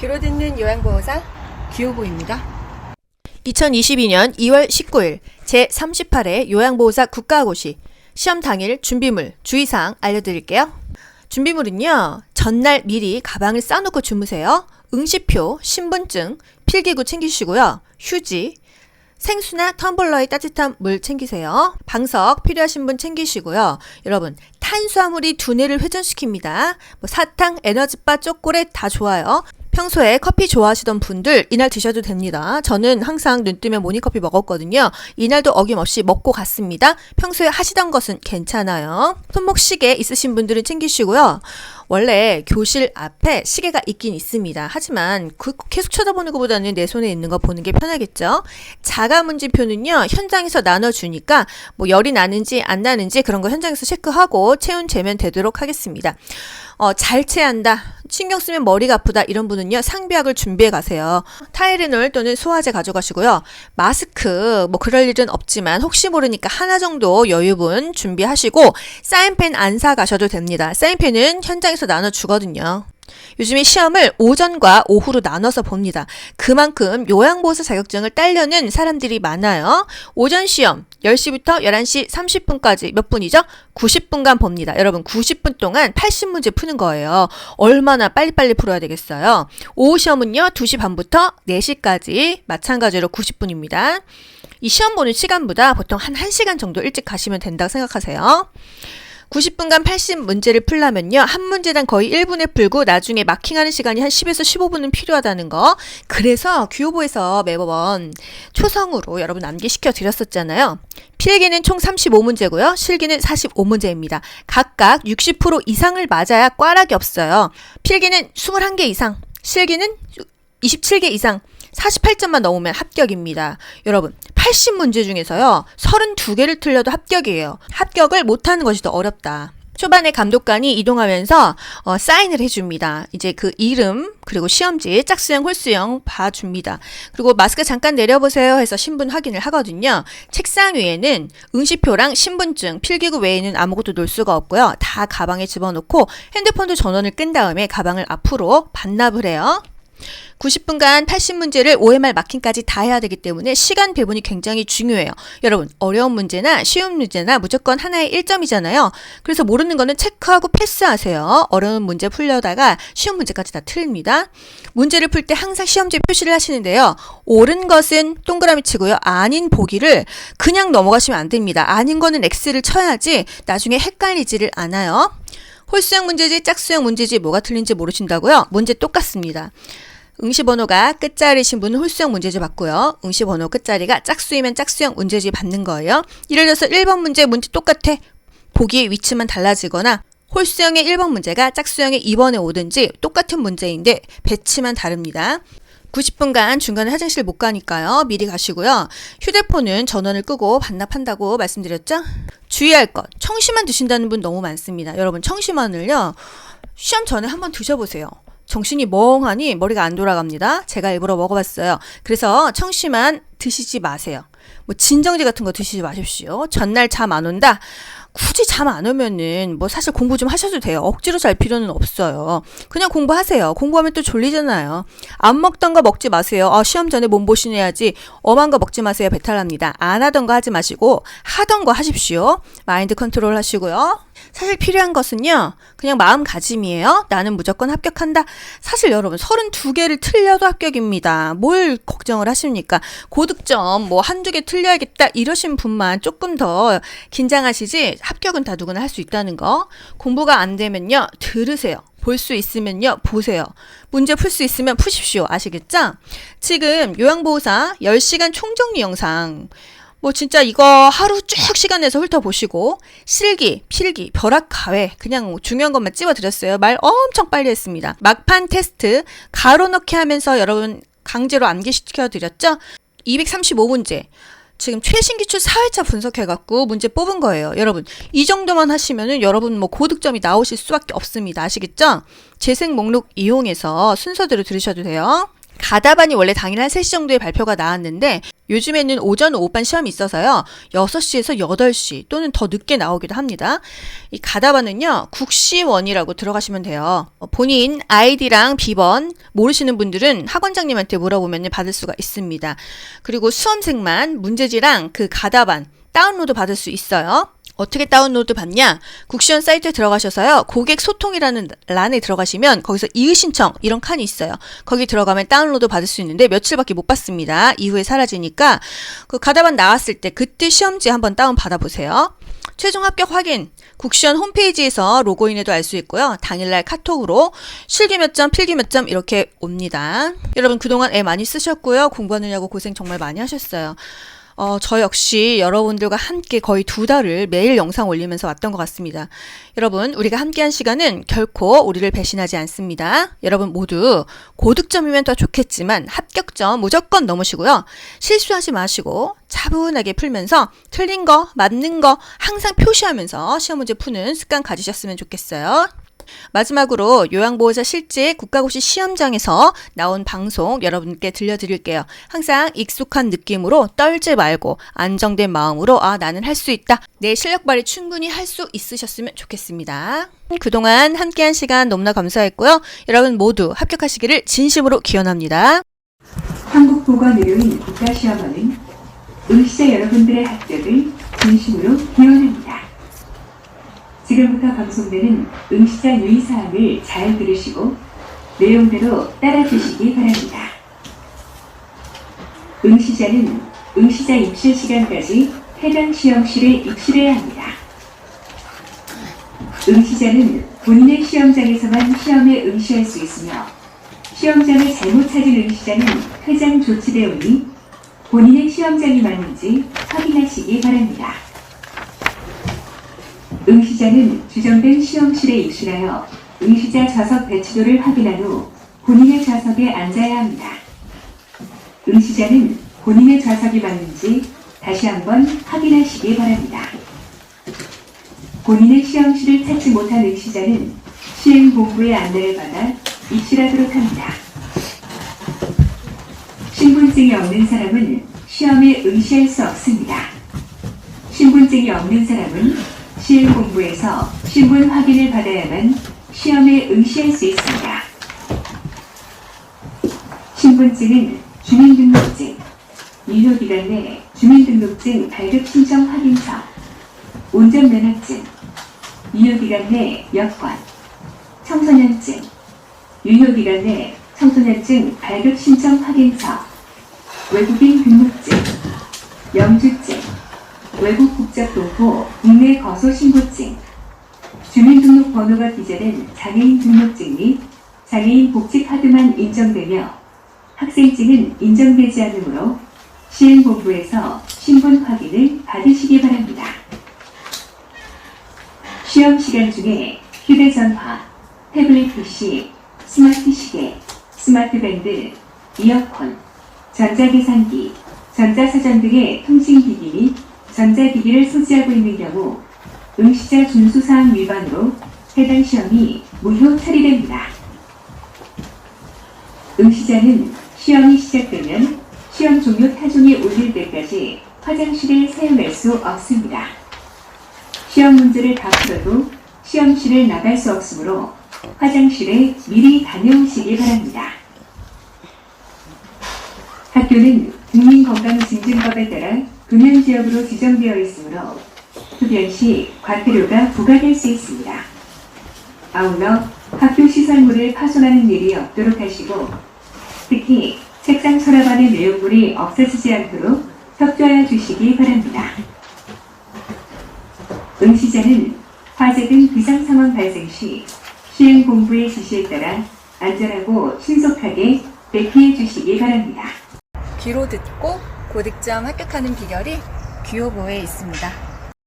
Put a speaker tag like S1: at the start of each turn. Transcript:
S1: 귀로 듣는 요양보호사 기호보입니다. 2022년 2월 19일 제38회 요양보호사 국가고시 시험 당일 준비물, 주의사항 알려드릴게요. 준비물은요, 전날 미리 가방을 싸놓고 주무세요. 응시표, 신분증, 필기구 챙기시고요. 휴지, 생수나 텀블러에 따뜻한 물 챙기세요. 방석 필요하신 분 챙기시고요. 여러분, 탄수화물이 두뇌를 회전시킵니다. 사탕, 에너지바, 초콜릿 다 좋아요. 평소에 커피 좋아하시던 분들 이날 드셔도 됩니다. 저는 항상 눈 뜨면 모닝커피 먹었거든요. 이날도 어김없이 먹고 갔습니다. 평소에 하시던 것은 괜찮아요. 손목 시계 있으신 분들은 챙기시고요. 원래 교실 앞에 시계가 있긴 있습니다. 하지만 계속 쳐다보는 것보다는 내 손에 있는 거 보는 게 편하겠죠. 자가문제표는요, 현장에서 나눠주니까 열이 나는지 안 나는지 그런 거 현장에서 체크하고 체온 재면 되도록 하겠습니다. 잘 체한다, 신경 쓰면 머리가 아프다 이런 분은요, 상비약을 준비해 가세요. 타이레놀 또는 소화제 가져가시고요. 마스크 그럴 일은 없지만 혹시 모르니까 하나 정도 여유분 준비하시고 사인펜 안 사 가셔도 됩니다. 사인펜은 현장에서 나눠주거든요. 요즘에 시험을 오전과 오후로 나눠서 봅니다. 그만큼 요양보호사 자격증을 따려는 사람들이 많아요. 오전 시험 10시부터 11시 30분까지 몇 분이죠? 90분간 봅니다. 여러분 90분 동안 80문제 푸는 거예요. 얼마나 빨리빨리 풀어야 되겠어요. 오후 시험은요, 2시 반부터 4시까지 마찬가지로 90분입니다. 이 시험 보는 시간보다 보통 한 1시간 정도 일찍 가시면 된다고 생각하세요. 90분간 80문제를 풀려면요, 한 문제당 거의 1분에 풀고 나중에 마킹하는 시간이 한 10에서 15분은 필요하다는 거. 그래서 교보에서 매번 초성으로 여러분 암기시켜 드렸었잖아요. 필기는 총 35문제고요. 실기는 45문제입니다. 각각 60% 이상을 맞아야 꽈락이 없어요. 필기는 21개 이상, 실기는 27개 이상, 48점만 넘으면 합격입니다. 여러분, 80문제 중에서요, 32개를 틀려도 합격이에요. 합격을 못하는 것이 더 어렵다. 초반에 감독관이 이동하면서 사인을 해줍니다. 이제 그 이름 그리고 시험지 짝수형 홀수형 봐줍니다. 그리고 마스크 잠깐 내려보세요 해서 신분 확인을 하거든요. 책상 위에는 응시표랑 신분증, 필기구 외에는 아무것도 놓을 수가 없고요. 다 가방에 집어넣고 핸드폰도 전원을 끈 다음에 가방을 앞으로 반납을 해요. 90분간 80문제를 OMR 마킹까지 다 해야 되기 때문에 시간 배분이 굉장히 중요해요. 여러분, 어려운 문제나 쉬운 문제나 무조건 하나에 1점이잖아요. 그래서 모르는 거는 체크하고 패스하세요. 어려운 문제 풀려다가 쉬운 문제까지 다 틀립니다. 문제를 풀 때 항상 시험지에 표시를 하시는데요. 옳은 것은 동그라미 치고요. 아닌 보기를 그냥 넘어가시면 안 됩니다. 아닌 거는 X를 쳐야지 나중에 헷갈리지를 않아요. 홀수형 문제지, 짝수형 문제지 뭐가 틀린지 모르신다고요? 문제 똑같습니다. 응시번호가 끝자리신 분은 홀수형 문제지 받고요. 응시번호 끝자리가 짝수이면 짝수형 문제지 받는 거예요. 예를 들어서 1번 문제 똑같아. 보기의 위치만 달라지거나 홀수형의 1번 문제가 짝수형의 2번에 오든지 똑같은 문제인데 배치만 다릅니다. 90분간 중간에 화장실 못 가니까요, 미리 가시고요. 휴대폰은 전원을 끄고 반납한다고 말씀드렸죠? 주의할 것, 청심환 드신다는 분 너무 많습니다. 여러분, 청심환을요, 시험 전에 한번 드셔보세요. 정신이 멍하니 머리가 안 돌아갑니다. 제가 일부러 먹어봤어요. 그래서 청심환 드시지 마세요. 진정제 같은 거 드시지 마십시오. 전날 잠 안 온다? 굳이 잠 안 오면은 사실 공부 좀 하셔도 돼요. 억지로 잘 필요는 없어요. 그냥 공부하세요. 공부하면 또 졸리잖아요. 안 먹던 거 먹지 마세요. 시험 전에 몸보신해야지. 엄한 거 먹지 마세요. 배탈 납니다. 안 하던 거 하지 마시고 하던 거 하십시오. 마인드 컨트롤 하시고요. 사실 필요한 것은요, 그냥 마음가짐이에요. 나는 무조건 합격한다. 사실 여러분, 32개를 틀려도 합격입니다. 뭘 걱정을 하십니까? 고득점 한두 개 틀려야겠다 이러신 분만 조금 더 긴장하시지, 합격은 다 누구나 할 수 있다는 거. 공부가 안 되면요, 들으세요. 볼 수 있으면요, 보세요. 문제 풀 수 있으면 푸십시오. 아시겠죠? 지금 요양보호사 10시간 총정리 영상 진짜 이거 하루 쭉 시간 내서 훑어보시고, 실기, 필기, 벼락, 가외 그냥 중요한 것만 찝어드렸어요. 말 엄청 빨리 했습니다. 막판 테스트 가로 넣기 하면서 여러분 강제로 암기시켜드렸죠? 235문제. 지금 최신 기출 4회차 분석해갖고 문제 뽑은 거예요. 여러분, 이 정도만 하시면은 여러분 고득점이 나오실 수밖에 없습니다. 아시겠죠? 재생 목록 이용해서 순서대로 들으셔도 돼요. 가다반이 원래 당일 한 3시 정도에 발표가 나왔는데 요즘에는 오전 오후반 시험이 있어서요. 6시에서 8시 또는 더 늦게 나오기도 합니다. 이 가다반은요. 국시원이라고 들어가시면 돼요. 본인 아이디랑 비번 모르시는 분들은 학원장님한테 물어보면 받을 수가 있습니다. 그리고 수험생만 문제지랑 그 가다반 다운로드 받을 수 있어요. 어떻게 다운로드 받냐? 국시원 사이트에 들어가셔서요. 고객 소통이라는 란에 들어가시면 거기서 이의 신청 이런 칸이 있어요. 거기 들어가면 다운로드 받을 수 있는데 며칠밖에 못 받습니다. 이후에 사라지니까 그 가다반 나왔을 때 그때 시험지 한번 다운 받아보세요. 최종 합격 확인 국시원 홈페이지에서 로그인해도 알 수 있고요. 당일날 카톡으로 실기 몇 점, 필기 몇 점 이렇게 옵니다. 여러분 그동안 애 많이 쓰셨고요. 공부하느냐고 고생 정말 많이 하셨어요. 저 역시 여러분들과 함께 거의 2달을 매일 영상 올리면서 왔던 것 같습니다. 여러분, 우리가 함께한 시간은 결코 우리를 배신하지 않습니다. 여러분 모두 고득점이면 더 좋겠지만 합격점 무조건 넘으시고요. 실수하지 마시고 차분하게 풀면서 틀린 거, 맞는 거 항상 표시하면서 시험 문제 푸는 습관 가지셨으면 좋겠어요. 마지막으로 요양보호사 실제 국가고시 시험장에서 나온 방송 여러분께 들려드릴게요. 항상 익숙한 느낌으로 떨지 말고 안정된 마음으로 나는 할 수 있다. 내 실력 발휘 충분히 할 수 있으셨으면 좋겠습니다. 그동안 함께한 시간 너무나 감사했고요. 여러분 모두 합격하시기를 진심으로 기원합니다.
S2: 한국보건의료인 국가시험원은 응시자 여러분들의 합격을 진심으로 기원합니다. 지금부터 방송되는 응시자 유의사항을 잘 들으시고 내용대로 따라주시기 바랍니다. 응시자는 응시자 입실 시간까지 해당 시험실에 입실해야 합니다. 응시자는 본인의 시험장에서만 시험에 응시할 수 있으며 시험장을 잘못 찾은 응시자는 퇴장 조치되오니 본인의 시험장이 맞는지 확인하시기 바랍니다. 응시자는 지정된 시험실에 입실하여 응시자 좌석 배치도를 확인한 후 본인의 좌석에 앉아야 합니다. 응시자는 본인의 좌석이 맞는지 다시 한번 확인하시기 바랍니다. 본인의 시험실을 찾지 못한 응시자는 시행본부의 안내를 받아 입실하도록 합니다. 신분증이 없는 사람은 시험에 응시할 수 없습니다. 신분증이 없는 사람은 시행본부에서 신분 확인을 받아야만 시험에 응시할 수 있습니다. 신분증은 주민등록증, 유효기간 내 주민등록증 발급 신청 확인서, 운전면허증, 유효기간 내 여권, 청소년증, 유효기간 내 청소년증 발급 신청 확인서, 외국인 등록증, 영주증, 외국 국적 동포 국내 거소 신고증, 주민등록번호가 기재된 장애인 등록증 및 장애인 복지 카드만 인정되며 학생증은 인정되지 않으므로 시행본부에서 신분 확인을 받으시기 바랍니다. 시험 시간 중에 휴대전화, 태블릿 PC, 스마트 시계, 스마트밴드, 이어폰, 전자계산기, 전자사전 등의 통신기기 및 전자기기를 소지하고 있는 경우 응시자 준수사항 위반으로 해당 시험이 무효 처리됩니다. 응시자는 시험이 시작되면 시험 종료 타종이 울릴 때까지 화장실을 사용할 수 없습니다. 시험 문제를 다 풀어도 시험실을 나갈 수 없으므로 화장실에 미리 다녀오시기 바랍니다. 학교는 국민건강증진법에 따라 금연지역으로 지정되어 있으므로 흡연 시 과태료가 부과될 수 있습니다. 아울러 학교 시설물을 파손하는 일이 없도록 하시고 특히 책상 서랍 안의 내용물이 없어지지 않도록 협조하여 주시기 바랍니다. 응시자는 화재 등 비상상황 발생 시 시행본부의 지시에 따라 안전하고 신속하게 대피해 주시기 바랍니다.
S1: 귀로 듣고 고득점 합격하는 비결이 귀요보에 있습니다.